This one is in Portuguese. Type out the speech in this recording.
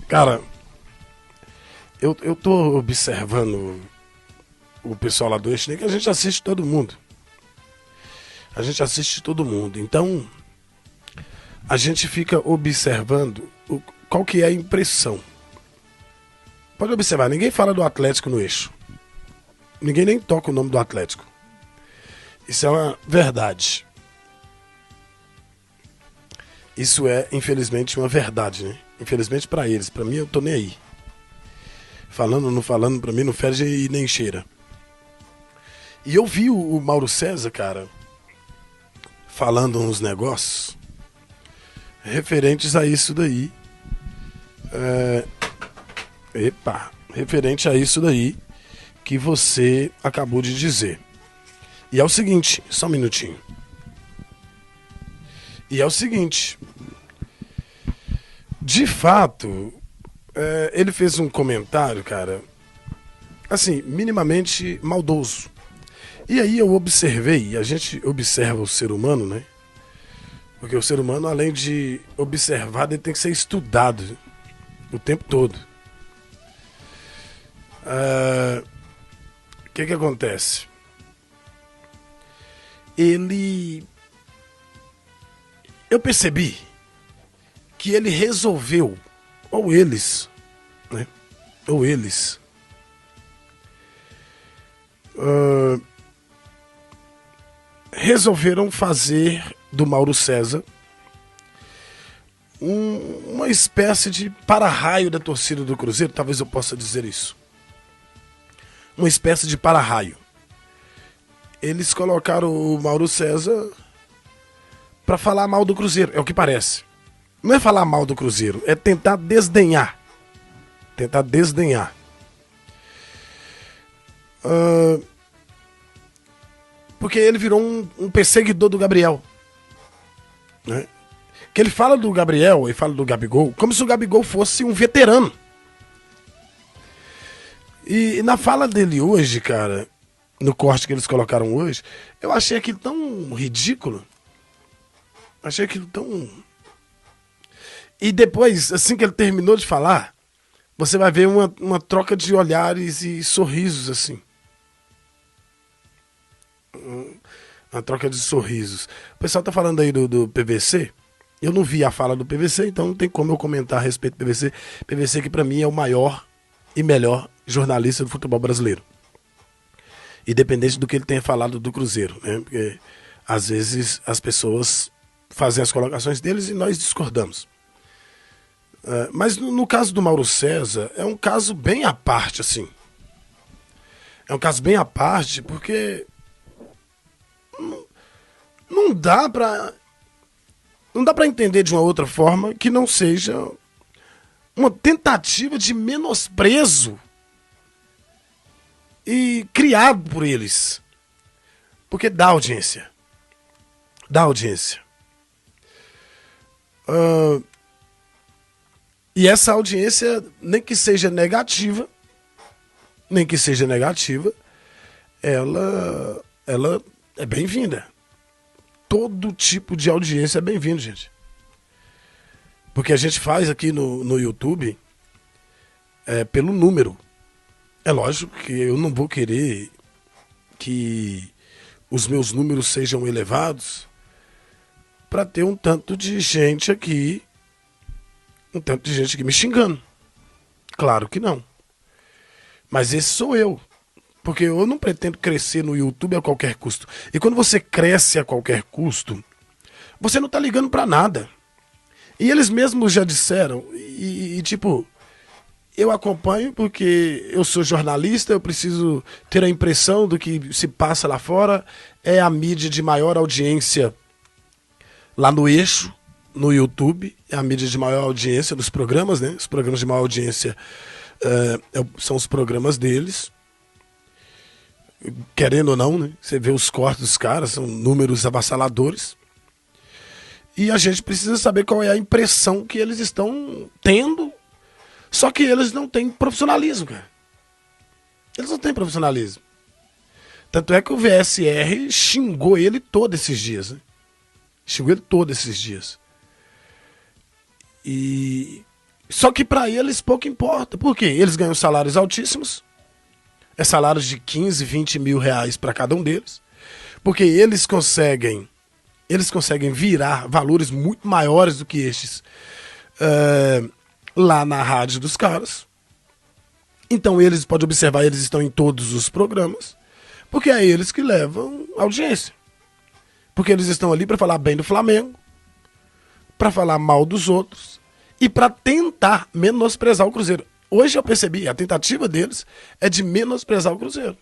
Cara, eu tô observando o pessoal lá do Eixo, que a gente assiste todo mundo. A gente assiste todo mundo. Então, a gente fica observando qual que é a impressão. Pode observar, ninguém fala do Atlético no Eixo. Ninguém nem toca o nome do Atlético. Isso é uma verdade. Isso é, infelizmente, uma verdade, né? Infelizmente pra eles. Pra mim, eu tô nem aí. Falando ou não falando, pra mim não fede e nem cheira. E eu vi o Mauro César, cara, falando uns negócios referentes a isso daí. Referente a isso daí que você acabou de dizer. E é o seguinte, só um minutinho. E é o seguinte, de fato, ele fez um comentário, cara, assim, minimamente maldoso. E aí eu observei, a gente observa o ser humano, né? Porque o ser humano, além de observado, ele tem que ser estudado o tempo todo. O que acontece? Eu percebi que ele resolveu, ou eles, né? Ou eles, resolveram fazer do Mauro César uma espécie de para-raio da torcida do Cruzeiro, talvez eu possa dizer isso. Uma espécie de para-raio. Eles colocaram o Mauro César para falar mal do Cruzeiro, é o que parece. Não é falar mal do Cruzeiro, é tentar desdenhar. Tentar desdenhar. Porque ele virou um perseguidor do Gabriel, né? Que ele fala do Gabriel e fala do Gabigol como se o Gabigol fosse um veterano. E na fala dele hoje, cara, no corte que eles colocaram hoje, eu achei aquilo tão ridículo. Achei aquilo tão... E depois, assim que ele terminou de falar, você vai ver uma troca de olhares e sorrisos, assim. Uma troca de sorrisos. O pessoal tá falando aí do PVC. Eu não vi a fala do PVC, então não tem como eu comentar a respeito do PVC. PVC que pra mim é o maior e melhor jornalista do futebol brasileiro. Independente do que ele tenha falado do Cruzeiro, né? Porque às vezes as pessoas fazem as colocações deles e nós discordamos. Mas no caso do Mauro César, é um caso bem à parte, assim. É um caso bem à parte, porque não dá pra entender de uma outra forma que não seja uma tentativa de menosprezo e criado por eles. Porque dá audiência. Dá audiência. E essa audiência, nem que seja negativa, ela é bem-vinda. Todo tipo de audiência é bem-vindo, gente. Porque a gente faz aqui no YouTube pelo número. É lógico que eu não vou querer que os meus números sejam elevados para ter um tanto de gente aqui me xingando. Claro que não. Mas esse sou eu. Porque eu não pretendo crescer no YouTube a qualquer custo. E quando você cresce a qualquer custo, você não tá ligando pra nada. E eles mesmos já disseram, tipo, eu acompanho porque eu sou jornalista, eu preciso ter a impressão do que se passa lá fora, é a mídia de maior audiência lá no Eixo, no YouTube, é a mídia de maior audiência dos programas, né? Os programas de maior audiência são os programas deles. Querendo ou não, né? Você vê os cortes dos caras, são números avassaladores. E a gente precisa saber qual é a impressão que eles estão tendo. Só que eles não têm profissionalismo, cara. Eles não têm profissionalismo. Tanto é que o VSR xingou ele todos esses dias, né? Xingou ele todos esses dias. E só que para eles pouco importa. Por quê? Eles ganham salários altíssimos, salários de 15, 20 mil reais para cada um deles, porque eles conseguem virar valores muito maiores do que estes lá na rádio dos caras. Então eles, pode observar, eles estão em todos os programas, porque é eles que levam audiência. Porque eles estão ali para falar bem do Flamengo, para falar mal dos outros e para tentar menosprezar o Cruzeiro. Hoje eu percebi, a tentativa deles é de menosprezar o Cruzeiro.